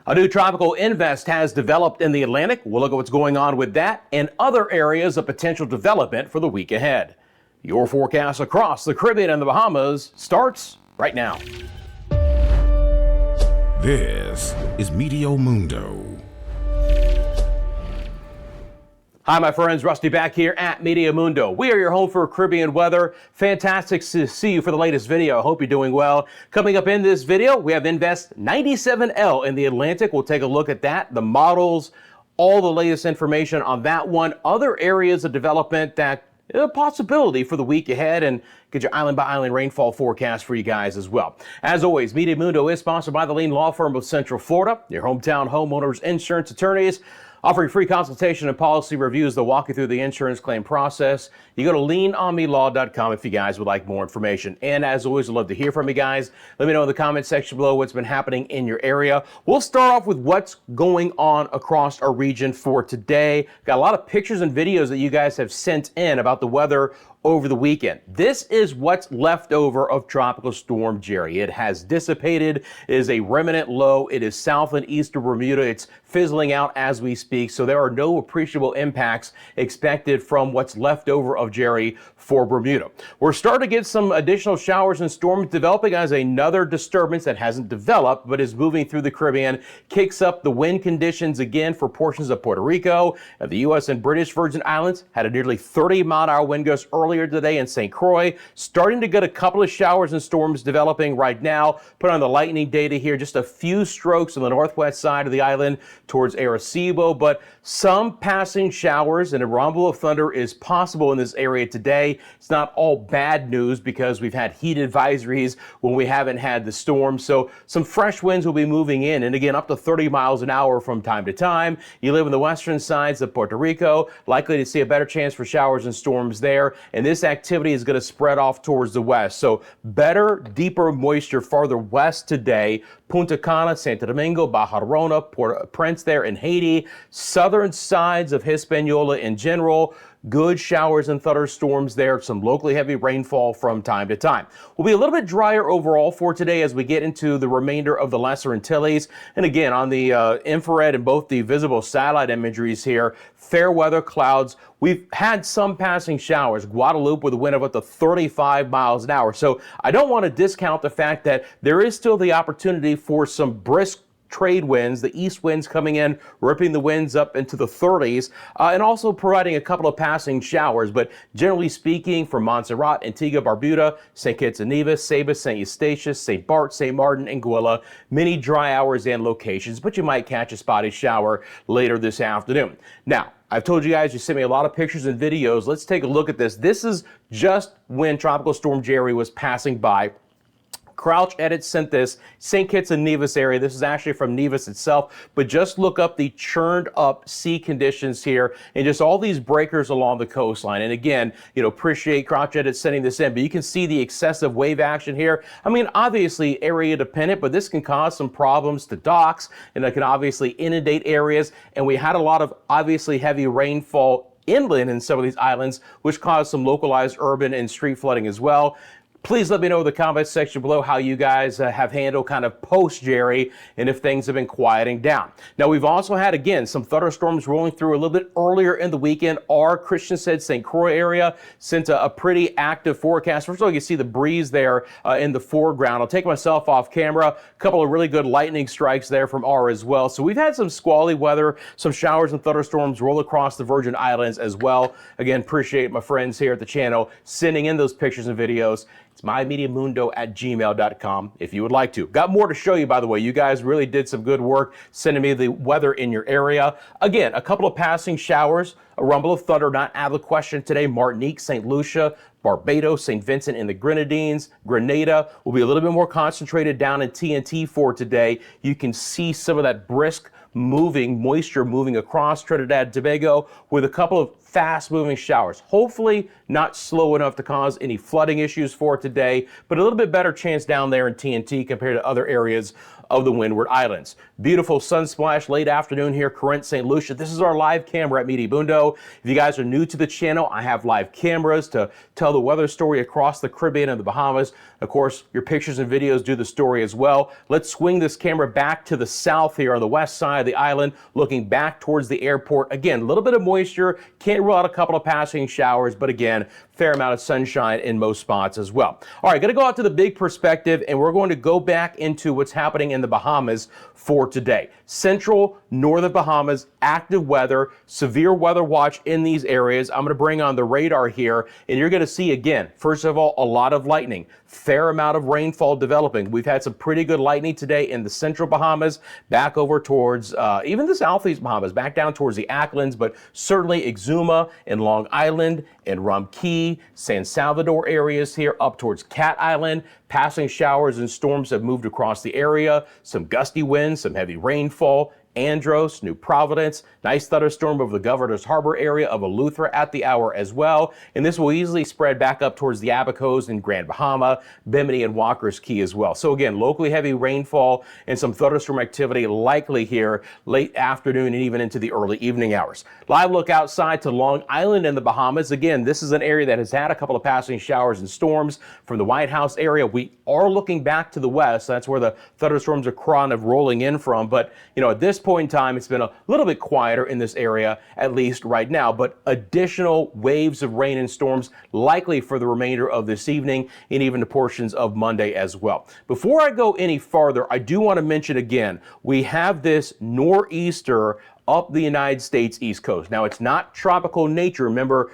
A new tropical invest has developed in the Atlantic. We'll look at what's going on with that and other areas of potential development for the week ahead. Your forecast across the Caribbean and the Bahamas starts right now. This is Meteo Mundo. Hi, my friends. Rusty back here at Meteo Mundo. We are your home for Caribbean weather. Fantastic to see you for the latest video. I hope you're doing well. Coming up in this video, we have Invest 97L in the Atlantic. We'll take a look at that, the models, all the latest information on that one, other areas of development that a possibility for the week ahead, and get your island by island rainfall forecast for you guys as well. As always, Meteo Mundo is sponsored by the leading law firm of Central Florida, your hometown homeowners insurance attorneys, offering free consultation and policy reviews that walk you through the insurance claim process. You go to leanonmelaw.com if you guys would like more information. And as always, I'd love to hear from you guys. Let me know in the comment section below what's been happening in your area. We'll start off with what's going on across our region for today. Got a lot of pictures and videos that you guys have sent in about the weather over the weekend. This is what's left over of Tropical Storm Jerry. It has dissipated. It is a remnant low. It is south and east of Bermuda. It's fizzling out as we speak, so there are no appreciable impacts expected from what's left over of Jerry for Bermuda. We're starting to get some additional showers and storms developing as another disturbance that hasn't developed but is moving through the Caribbean kicks up the wind conditions again for portions of Puerto Rico. The U.S. and British Virgin Islands had a nearly 30-mile-an-hour wind gust earlier today in St. Croix. Starting to get a couple of showers and storms developing right now. Put on the lightning data here, just a few strokes on the northwest side of the island towards Arecibo, but some passing showers and a rumble of thunder is possible in this area today. It's not all bad news because we've had heat advisories when we haven't had the storm, so some fresh winds will be moving in, and again up to 30 miles an hour from time to time. You live in the western sides of Puerto Rico, likely to see a better chance for showers and storms there, and this activity is going to spread off towards the west, so better, deeper moisture farther west today. Punta Cana, Santo Domingo, Barcelona, Port-au-Prince there in Haiti, southern sides of Hispaniola in general. Good showers and thunderstorms there, some locally heavy rainfall from time to time. We'll be a little bit drier overall for today as we get into the remainder of the Lesser Antilles. And again, on the infrared and both the visible satellite imageries here, fair weather clouds. We've had some passing showers. Guadeloupe with a wind of up to 35 miles an hour. So I don't want to discount the fact that there is still the opportunity for some brisk trade winds, the east winds coming in, ripping the winds up into the 30s, and also providing a couple of passing showers. But generally speaking, from Montserrat, Antigua, Barbuda, St. Kitts and Nevis, Sabas, St. Eustatius, St. Bart, St. Martin, and Anguilla, many dry hours and locations, but you might catch a spotty shower later this afternoon. Now, I've told you guys, you sent me a lot of pictures and videos. Let's take a look at this. This is just when Tropical Storm Jerry was passing by. Crouch Edit sent this, St. Kitts and Nevis area. This is actually from Nevis itself, but just look up the churned up sea conditions here and just all these breakers along the coastline. And again, appreciate Crouch Edit sending this in, but you can see the excessive wave action here. I mean, obviously area dependent, but this can cause some problems to docks, and it can obviously inundate areas. And we had a lot of obviously heavy rainfall inland in some of these islands, which caused some localized urban and street flooding as well. Please let me know in the comments section below how you guys have handled kind of post-Jerry and if things have been quieting down. Now, we've also had, again, some thunderstorms rolling through a little bit earlier in the weekend. Our Christian said St. Croix area sent a pretty active forecast. First of all, you see the breeze there in the foreground. I'll take myself off camera. A couple of really good lightning strikes there from R as well. So we've had some squally weather, some showers and thunderstorms roll across the Virgin Islands as well. Again, appreciate my friends here at the channel sending in those pictures and videos. It's myMediaMundo@gmail.com if you would like to. Got more to show you, by the way. You guys really did some good work sending me the weather in your area. Again, a couple of passing showers, a rumble of thunder not out of the question today. Martinique, St. Lucia, Barbados, St. Vincent and the Grenadines, Grenada will be a little bit more concentrated down in TNT for today. You can see some of that brisk moisture moving across Trinidad and Tobago with a couple of fast moving showers. Hopefully not slow enough to cause any flooding issues for today, but a little bit better chance down there in TNT compared to other areas of the Windward Islands. Beautiful sunsplash late afternoon here, Corinth, St. Lucia. This is our live camera at Meteo Mundo. If you guys are new to the channel, I have live cameras to tell the weather story across the Caribbean and the Bahamas. Of course, your pictures and videos do the story as well. Let's swing this camera back to the south here on the west side of the island, looking back towards the airport. Again, a little bit of moisture. Can't rule out a couple of passing showers, but again, fair amount of sunshine in most spots as well. All right, going to go out to the big perspective, and we're going to go back into what's happening in the Bahamas for today. Central, northern Bahamas, active weather, severe weather watch in these areas. I'm going to bring on the radar here, and you're going to see again, first of all, a lot of lightning, fair amount of rainfall developing. We've had some pretty good lightning today in the central Bahamas, back over towards even the southeast Bahamas, back down towards the Acklins, but certainly Exuma and Long Island and Rum Key, San Salvador areas here up towards Cat Island. Passing showers and storms have moved across the area. Some gusty winds, some heavy rainfall. Andros, New Providence, nice thunderstorm over the Governor's Harbor area of Eleuthera at the hour as well. And this will easily spread back up towards the Abacos and Grand Bahama, Bimini and Walker's Key as well. So again, locally heavy rainfall and some thunderstorm activity likely here late afternoon and even into the early evening hours. Live look outside to Long Island in the Bahamas. Again, this is an area that has had a couple of passing showers and storms from the White House area. We are looking back to the west. That's where the thunderstorms are kind of rolling in from. But, you know, at this point in time, it's been a little bit quieter in this area, at least right now, but additional waves of rain and storms likely for the remainder of this evening and even the portions of Monday as well. Before I go any farther, I do want to mention again, we have this nor'easter up the United States East Coast. Now, it's not tropical nature. Remember,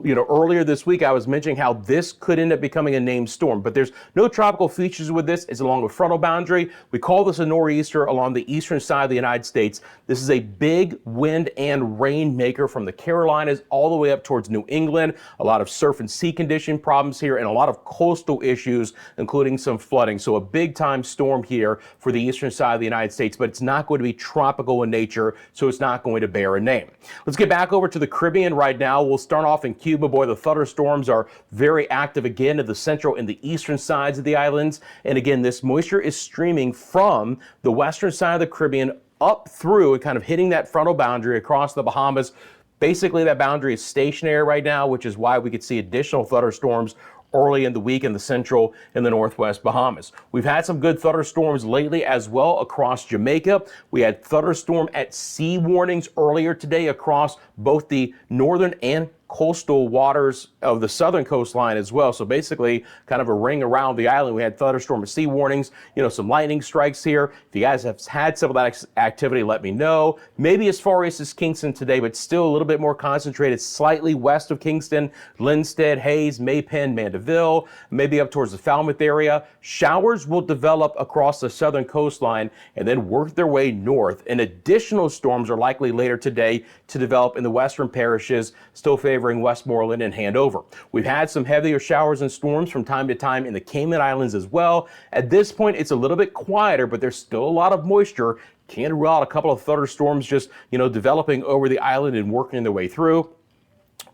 earlier this week I was mentioning how this could end up becoming a named storm, but there's no tropical features with this. It's along a frontal boundary. We call this a nor'easter along the eastern side of the United States. This is a big wind and rain maker from the Carolinas all the way up towards New England. A lot of surf and sea condition problems here and a lot of coastal issues, including some flooding. So a big time storm here for the eastern side of the United States, but it's not going to be tropical in nature, so it's not going to bear a name. Let's get back over to the Caribbean right now. We'll start off in Cuba. Boy, the thunderstorms are very active again in the central and the eastern sides of the islands. And again, this moisture is streaming from the western side of the Caribbean up through and kind of hitting that frontal boundary across the Bahamas. Basically, that boundary is stationary right now, which is why we could see additional thunderstorms early in the week in the central and the northwest Bahamas. We've had some good thunderstorms lately as well across Jamaica. We had thunderstorm at sea warnings earlier today across both the northern and coastal waters of the southern coastline as well. So basically kind of a ring around the island. We had thunderstorm and sea warnings, some lightning strikes here. If you guys have had some of that activity, let me know. Maybe as far east as Kingston today, but still a little bit more concentrated slightly west of Kingston, Linstead, Hayes, Maypen, Mandeville, maybe up towards the Falmouth area. Showers will develop across the southern coastline and then work their way north. And additional storms are likely later today to develop in the western parishes, still favoring Westmoreland and Handover. We've had some heavier showers and storms from time to time in the Cayman Islands as well. At this point, it's a little bit quieter, but there's still a lot of moisture. Can't rule out a couple of thunderstorms just, developing over the island and working their way through.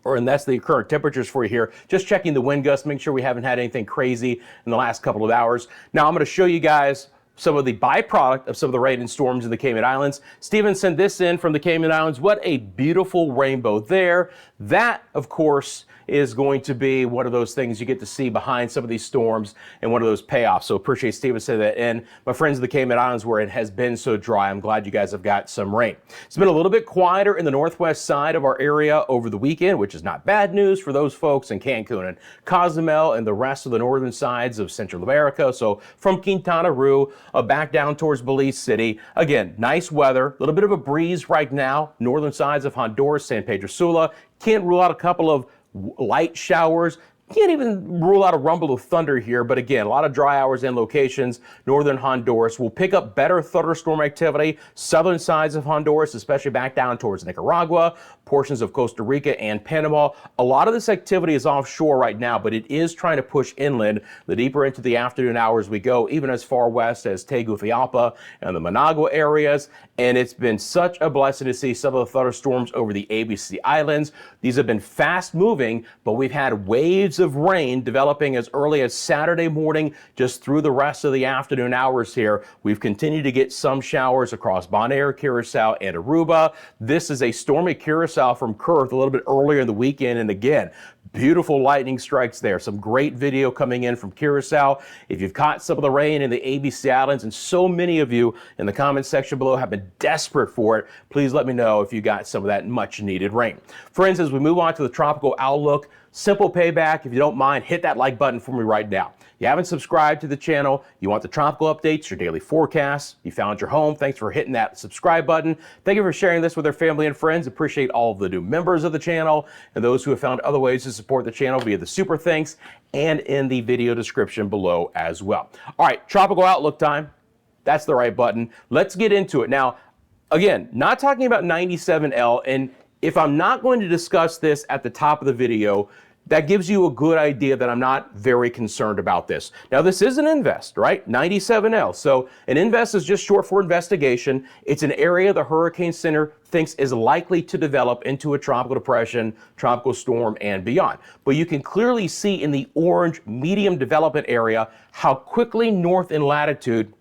And that's the current temperatures for you here. Just checking the wind gusts, make sure we haven't had anything crazy in the last couple of hours. Now I'm going to show you guys some of the byproduct of some of the rain and storms in the Cayman Islands. Steven sent this in from the Cayman Islands. What a beautiful rainbow there. That, of course, is going to be one of those things you get to see behind some of these storms and one of those payoffs. So appreciate Steven sending that in. My friends of the Cayman Islands, where it has been so dry, I'm glad you guys have got some rain. It's been a little bit quieter in the northwest side of our area over the weekend, which is not bad news for those folks in Cancun and Cozumel and the rest of the northern sides of Central America. So from Quintana Roo back down towards Belize City. Again, nice weather, a little bit of a breeze right now. Northern sides of Honduras, San Pedro Sula. Can't rule out a couple of light showers. Can't even rule out a rumble of thunder here, but again, a lot of dry hours and locations. Northern Honduras will pick up better thunderstorm activity. Southern sides of Honduras, especially back down towards Nicaragua, portions of Costa Rica and Panama. A lot of this activity is offshore right now, but it is trying to push inland the deeper into the afternoon hours we go, even as far west as Tegucigalpa and the Managua areas. And it's been such a blessing to see some of the thunderstorms over the ABC Islands. These have been fast moving, but we've had waves periods of rain developing as early as Saturday morning, just through the rest of the afternoon hours here. We've continued to get some showers across Bonaire, Curacao, and Aruba. This is a stormy Curacao from Kurth a little bit earlier in the weekend, and again, beautiful lightning strikes there. Some great video coming in from Curacao. If you've caught some of the rain in the ABC Islands, and so many of you in the comment section below have been desperate for it, please let me know if you got some of that much needed rain. Friends, as we move on to the tropical outlook, simple payback. If you don't mind, hit that like button for me right now. You haven't subscribed to the channel, you want the tropical updates, your daily forecasts, you found your home, thanks for hitting that subscribe button. Thank you for sharing this with your family and friends. Appreciate all of the new members of the channel and those who have found other ways to support the channel via the super thanks and in the video description below as well. All right, tropical outlook time. That's the right button. Let's get into it. Now, again, not talking about 97L, and if I'm not going to discuss this at the top of the video, that gives you a good idea that I'm not very concerned about this. Now, this is an invest, right? 97L. So an invest is just short for investigation. It's an area the Hurricane Center thinks is likely to develop into a tropical depression, tropical storm, and beyond. But you can clearly see in the orange medium development area how quickly north in latitude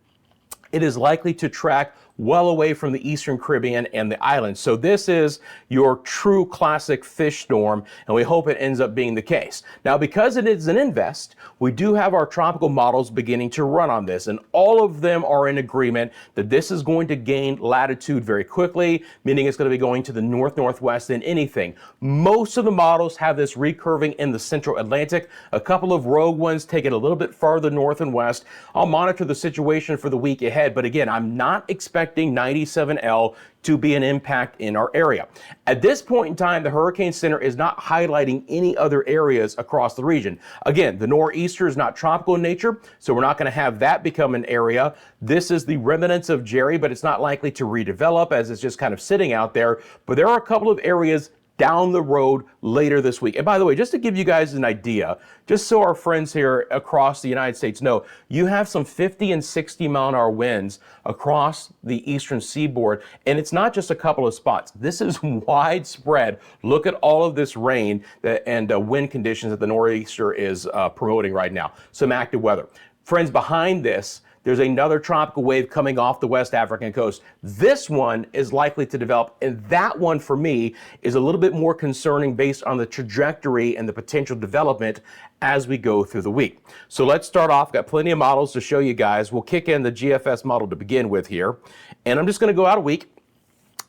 it is likely to track well away from the Eastern Caribbean and the islands. So this is your true classic fish storm, and we hope it ends up being the case. Now, because it is an invest, we do have our tropical models beginning to run on this, and all of them are in agreement that this is going to gain latitude very quickly, meaning it's going to be going to the north-northwest than anything. Most of the models have this recurving in the central Atlantic. A couple of rogue ones take it a little bit farther north and west. I'll monitor the situation for the week ahead, but again, I'm not expecting 97L to be an impact in our area. At this point in time, the Hurricane Center is not highlighting any other areas across the region. Again, the nor'easter is not tropical in nature, so we're not going to have that become an area. This is the remnants of Jerry, but it's not likely to redevelop as it's just kind of sitting out there. But there are a couple of areas down the road later this week. And by the way, just to give you guys an idea, just so our friends here across the United States know, you have some 50 and 60 mile an hour winds across the eastern seaboard. And it's not just a couple of spots. This is widespread. Look at all of this rain and wind conditions that the nor'easter is promoting right now. Some active weather. Friends, behind this, there's another tropical wave coming off the West African coast. This one is likely to develop, and that one for me is a little bit more concerning based on the trajectory and the potential development as we go through the week. So let's start off. Got plenty of models to show you guys. We'll kick in the GFS model to begin with here, and I'm just going to go out a week.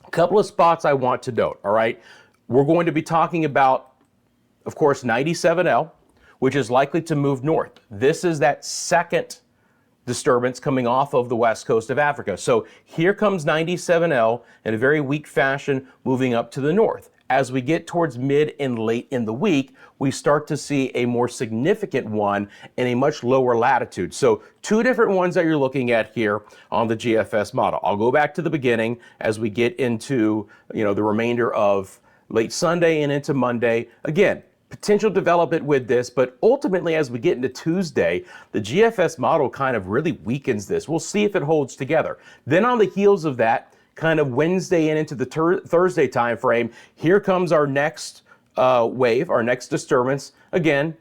A couple of spots I want to note, all right? We're going to be talking about, of course, 97L, which is likely to move north. This is that second disturbance coming off of the west coast of Africa. So here comes 97L in a very weak fashion moving up to the north. As we get towards mid and late in the week, we start to see a more significant one in a much lower latitude. So two different ones that you're looking at here on the GFS model. I'll go back to the beginning as we get into, the remainder of late Sunday and into Monday. Again, potential development with this, but ultimately as we get into Tuesday, the GFS model kind of really weakens this. We'll see if it holds together. Then on the heels of that, kind of Wednesday and into the Thursday time frame, here comes our next wave, our next disturbance. Again,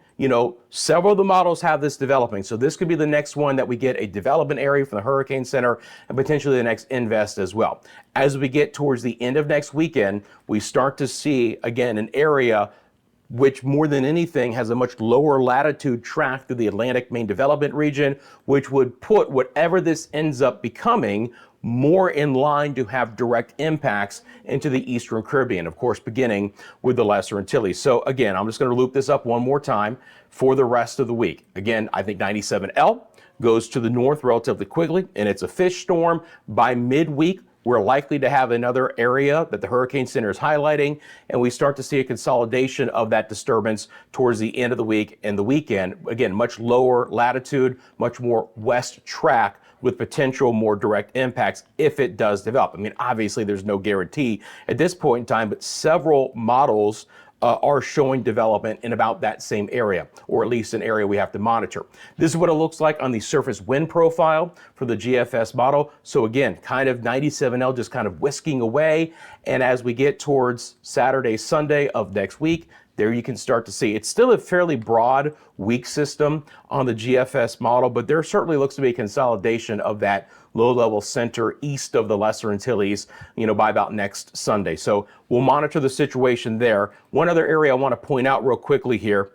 several of the models have this developing. So this could be the next one that we get a development area from the Hurricane Center and potentially the next invest as well. As we get towards the end of next weekend, we start to see, again, an area which more than anything has a much lower latitude track through the Atlantic main development region, which would put whatever this ends up becoming more in line to have direct impacts into the Eastern Caribbean, of course, beginning with the Lesser Antilles. So again, I'm just going to loop this up one more time for the rest of the week. Again, I think 97L goes to the north relatively quickly, and it's a fish storm. By midweek, we're likely to have another area that the Hurricane Center is highlighting, and we start to see a consolidation of that disturbance towards the end of the week and the weekend. Again, much lower latitude, much more west track with potential more direct impacts if it does develop. I mean, obviously there's no guarantee at this point in time, but several models are showing development in about that same area, or at least an area we have to monitor. This is what it looks like on the surface wind profile for the GFS model. So again, kind of 97L just kind of whisking away. And as we get towards Saturday, Sunday of next week, there you can start to see. It's still a fairly broad, weak system on the GFS model, but there certainly looks to be a consolidation of that low-level center east of the Lesser Antilles, by about next Sunday. So we'll monitor the situation there. One other area I want to point out real quickly here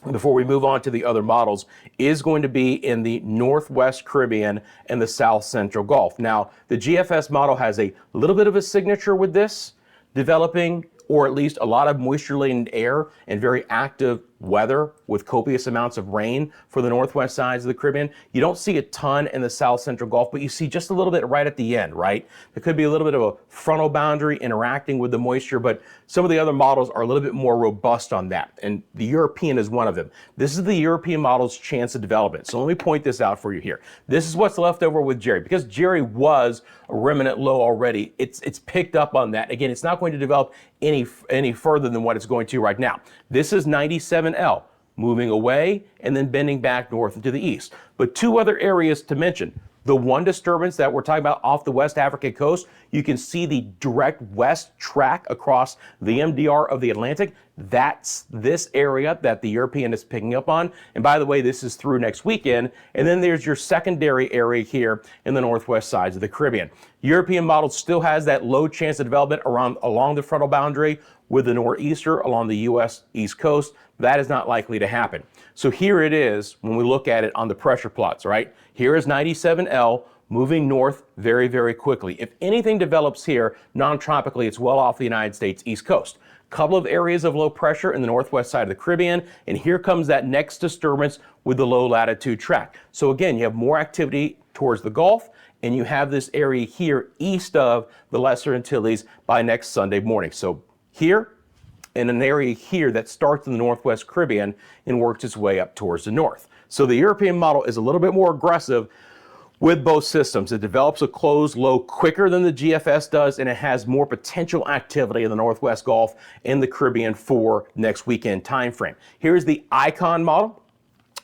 before we move on to the other models is going to be in the Northwest Caribbean and the South Central Gulf. Now, the GFS model has a little bit of a signature with this developing, or at least a lot of moisture-laden air and very active weather with copious amounts of rain for the northwest sides of the Caribbean. You don't see a ton in the South Central Gulf, but you see just a little bit right at the end, right? There could be a little bit of a frontal boundary interacting with the moisture, but some of the other models are a little bit more robust on that, and the European is one of them. This is the European model's chance of development. So let me point this out for you here. This is what's left over with Jerry. Because Jerry was a remnant low already, it's picked up on that. Again, it's not going to develop any further than what it's going to right now. This is 97L, moving away and then bending back north and to the east. But two other areas to mention. The one disturbance that we're talking about off the West African coast, you can see the direct west track across the MDR of the Atlantic. That's this area that the European is picking up on. And by the way, this is through next weekend. And then there's your secondary area here in the northwest sides of the Caribbean. European model still has that low chance of development along the frontal boundary with the nor'easter along the U.S. East Coast. That is not likely to happen. So here it is when we look at it on the pressure plots, right? Here is 97L moving north very, very quickly. If anything develops here non-tropically, it's well off the United States East Coast. Couple of areas of low pressure in the northwest side of the Caribbean, and here comes that next disturbance with the low latitude track. So again, you have more activity towards the Gulf, and you have this area here east of the Lesser Antilles by next Sunday morning. So here, in an area here that starts in the Northwest Caribbean and works its way up towards the north. So the European model is a little bit more aggressive with both systems. It develops a closed low quicker than the GFS does, and it has more potential activity in the Northwest Gulf and the Caribbean for next weekend time frame. Here's the Icon model.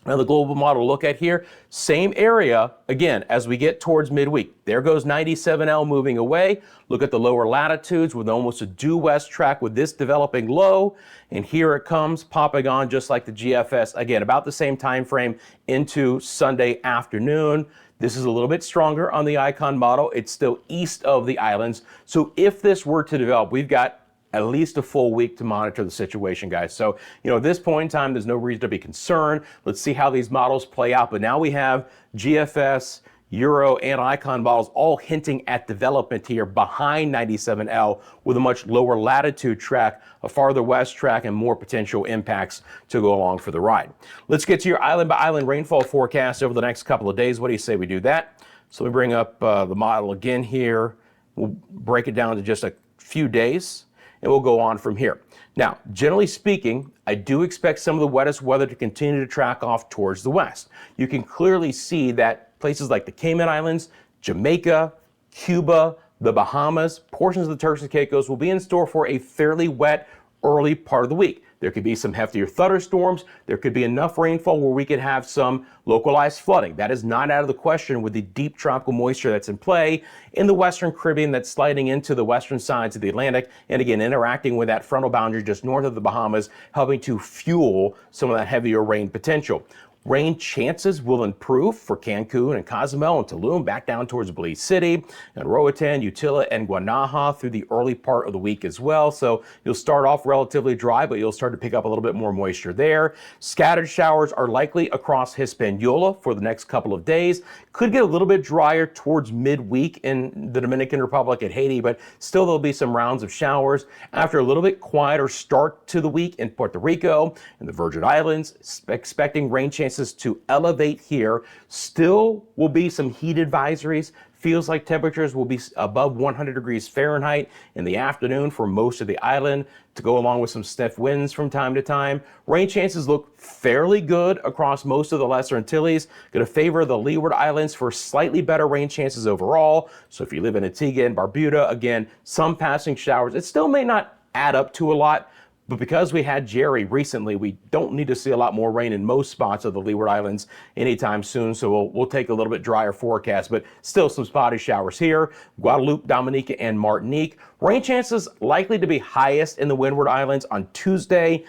Now the global model look at here, same area, again, as we get towards midweek. There goes 97L moving away. Look at the lower latitudes with almost a due west track with this developing low. And here it comes popping on just like the GFS, again, about the same time frame into Sunday afternoon. This is a little bit stronger on the Icon model. It's still east of the islands. So if this were to develop, we've got at least a full week to monitor the situation, guys. So, at this point in time, there's no reason to be concerned. Let's see how these models play out. But now we have GFS, Euro, and Icon models all hinting at development here behind 97L with a much lower latitude track, a farther west track, and more potential impacts to go along for the ride. Let's get to your island-by-island rainfall forecast over the next couple of days. What do you say we do that? So let me bring up the model again here. We'll break it down to just a few days, and we'll go on from here. Now, generally speaking, I do expect some of the wettest weather to continue to track off towards the west. You can clearly see that places like the Cayman Islands, Jamaica, Cuba, the Bahamas, portions of the Turks and Caicos will be in store for a fairly wet early part of the week. There could be some heftier thunderstorms. There could be enough rainfall where we could have some localized flooding. That is not out of the question with the deep tropical moisture that's in play in the Western Caribbean that's sliding into the western sides of the Atlantic, and again, interacting with that frontal boundary just north of the Bahamas, helping to fuel some of that heavier rain potential. Rain chances will improve for Cancun and Cozumel and Tulum back down towards Belize City and Roatan, Utila, and Guanaja through the early part of the week as well. So you'll start off relatively dry, but you'll start to pick up a little bit more moisture there. Scattered showers are likely across Hispaniola for the next couple of days. Could get a little bit drier towards midweek in the Dominican Republic and Haiti, but still there'll be some rounds of showers. After a little bit quieter start to the week in Puerto Rico and the Virgin Islands, expecting rain chances to elevate here. Still will be some heat advisories. Feels like temperatures will be above 100 degrees Fahrenheit in the afternoon for most of the island, to go along with some stiff winds from time to time. Rain chances look fairly good across most of the Lesser Antilles. Going to favor the Leeward Islands for slightly better rain chances overall. So if you live in Antigua and Barbuda, again, some passing showers. It still may not add up to a lot, but because we had Jerry recently, we don't need to see a lot more rain in most spots of the Leeward Islands anytime soon. So we'll take a little bit drier forecast, but still some spotty showers here. Guadeloupe, Dominica, and Martinique. Rain chances likely to be highest in the Windward Islands on Tuesday.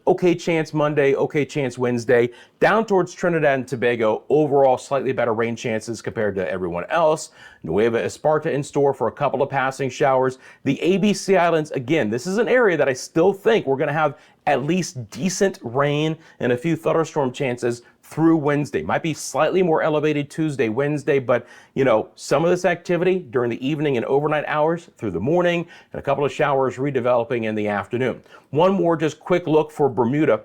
Okay chance Monday, okay chance Wednesday. Down towards Trinidad and Tobago, overall slightly better rain chances compared to everyone else. Nueva Esparta in store for a couple of passing showers. The ABC Islands, again, this is an area that I still think we're going to have at least decent rain and a few thunderstorm chances through Wednesday. Might be slightly more elevated Tuesday, Wednesday, but some of this activity during the evening and overnight hours through the morning, and a couple of showers redeveloping in the afternoon. One more just quick look for Bermuda.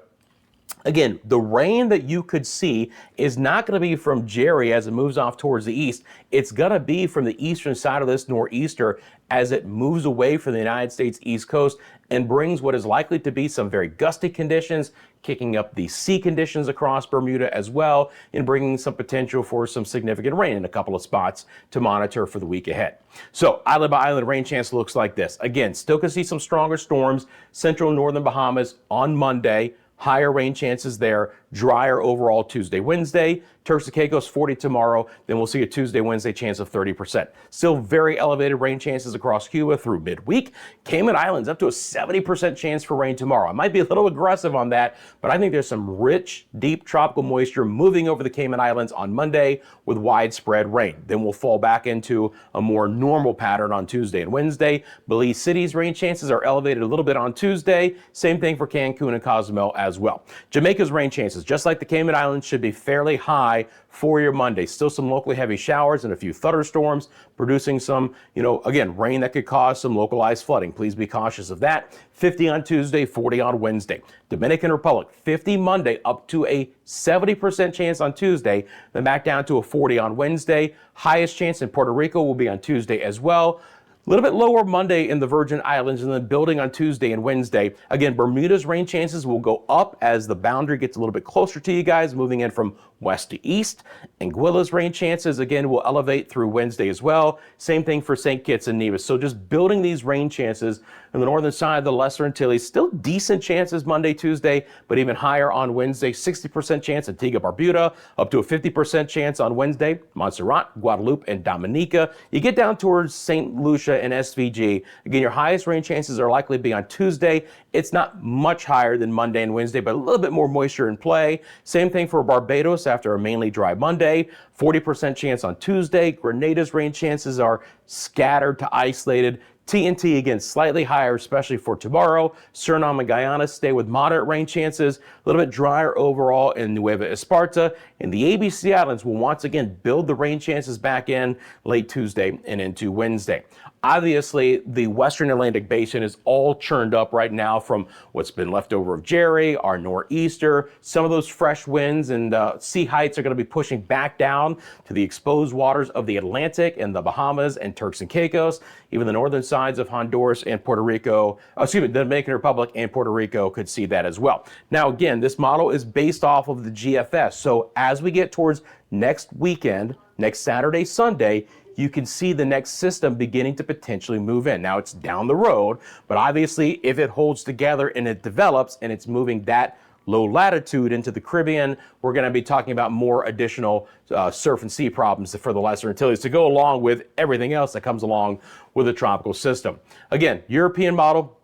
Again, the rain that you could see is not going to be from Jerry as it moves off towards the east. It's going to be from the eastern side of this nor'easter as it moves away from the United States East Coast and brings what is likely to be some very gusty conditions, kicking up the sea conditions across Bermuda as well, and bringing some potential for some significant rain in a couple of spots to monitor for the week ahead. So island by island rain chance looks like this. Again, still can see some stronger storms, central northern Bahamas on Monday. Higher rain chances there, drier overall Tuesday, Wednesday. Turks and Caicos 40 tomorrow, then we'll see a Tuesday, Wednesday chance of 30%. Still very elevated rain chances across Cuba through midweek. Cayman Islands up to a 70% chance for rain tomorrow. I might be a little aggressive on that, but I think there's some rich, deep tropical moisture moving over the Cayman Islands on Monday with widespread rain. Then we'll fall back into a more normal pattern on Tuesday and Wednesday. Belize City's rain chances are elevated a little bit on Tuesday. Same thing for Cancun and Cozumel as well. Jamaica's rain chances, just like the Cayman Islands, should be fairly high for your Monday. Still some locally heavy showers and a few thunderstorms, producing some, again, rain that could cause some localized flooding. Please be cautious of that. 50 on Tuesday, 40 on Wednesday. Dominican Republic, 50 Monday, up to a 70% chance on Tuesday, then back down to a 40 on Wednesday. Highest chance in Puerto Rico will be on Tuesday as well. A little bit lower Monday in the Virgin Islands and then building on Tuesday and Wednesday. Again, Bermuda's rain chances will go up as the boundary gets a little bit closer to you guys, moving in from west to east. Anguilla's rain chances, again, will elevate through Wednesday as well. Same thing for St. Kitts and Nevis. So just building these rain chances on the northern side of the Lesser Antilles. Still decent chances Monday, Tuesday, but even higher on Wednesday. 60% chance Antigua Barbuda, up to a 50% chance on Wednesday. Montserrat, Guadeloupe, and Dominica. You get down towards St. Lucia and SVG. Again, your highest rain chances are likely to be on Tuesday. It's not much higher than Monday and Wednesday, but a little bit more moisture in play. Same thing for Barbados after a mainly dry Monday. 40% chance on Tuesday. Grenada's rain chances are scattered to isolated. TNT, again, slightly higher, especially for tomorrow. Suriname and Guyana stay with moderate rain chances. A little bit drier overall in Nueva Esparta. And the ABC Islands will once again build the rain chances back in late Tuesday and into Wednesday. Obviously, the Western Atlantic Basin is all churned up right now from what's been left over of Jerry, our nor'easter. Some of those fresh winds and sea heights are going to be pushing back down to the exposed waters of the Atlantic and the Bahamas and Turks and Caicos. Even the northern sides of Honduras and Puerto Rico, the Dominican Republic and Puerto Rico could see that as well. Now, again, this model is based off of the GFS. So as we get towards next weekend, next Saturday, Sunday, you can see the next system beginning to potentially move in. Now it's down the road, but obviously if it holds together and it develops and it's moving that low latitude into the Caribbean, we're going to be talking about more additional surf and sea problems for the Lesser Antilles to go along with everything else that comes along with a tropical system. Again, European model,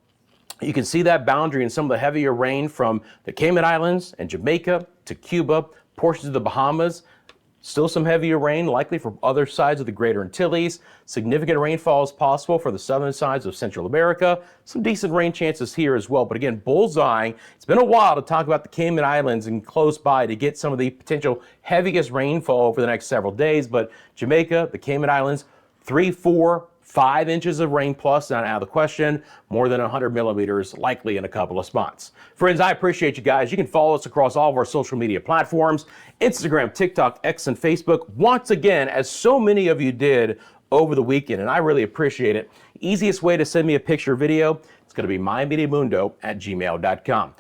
you can see that boundary in some of the heavier rain from the Cayman Islands and Jamaica to Cuba, portions of the Bahamas. Still some heavier rain likely from other sides of the Greater Antilles. Significant rainfall is possible for the southern sides of Central America. Some decent rain chances here as well. But again, bullseye. It's been a while to talk about the Cayman Islands and close by to get some of the potential heaviest rainfall over the next several days. But Jamaica, the Cayman Islands, 3, 4, 5 inches of rain plus, not out of the question. More than 100 millimeters likely in a couple of spots. Friends, I appreciate you guys. You can follow us across all of our social media platforms, Instagram, TikTok, X, and Facebook. Once again, as so many of you did over the weekend, and I really appreciate it. Easiest way to send me a picture or video, it's going to be mymeteomundo@gmail.com.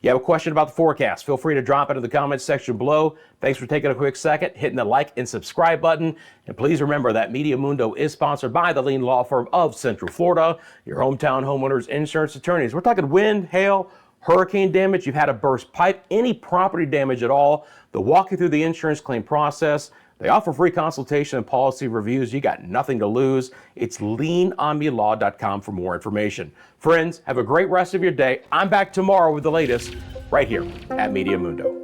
You have a question about the forecast, feel free to drop it in the comments section below. Thanks for taking a quick second, hitting the like and subscribe button. And please remember that Meteo Mundo is sponsored by the leading law firm of Central Florida, your hometown homeowners insurance attorneys. We're talking wind, hail, hurricane damage, you've had a burst pipe, any property damage at all. They'll walk you through the insurance claim process. They offer free consultation and policy reviews. You got nothing to lose. It's leanonmelaw.com for more information. Friends, have a great rest of your day. I'm back tomorrow with the latest right here at Meteo Mundo.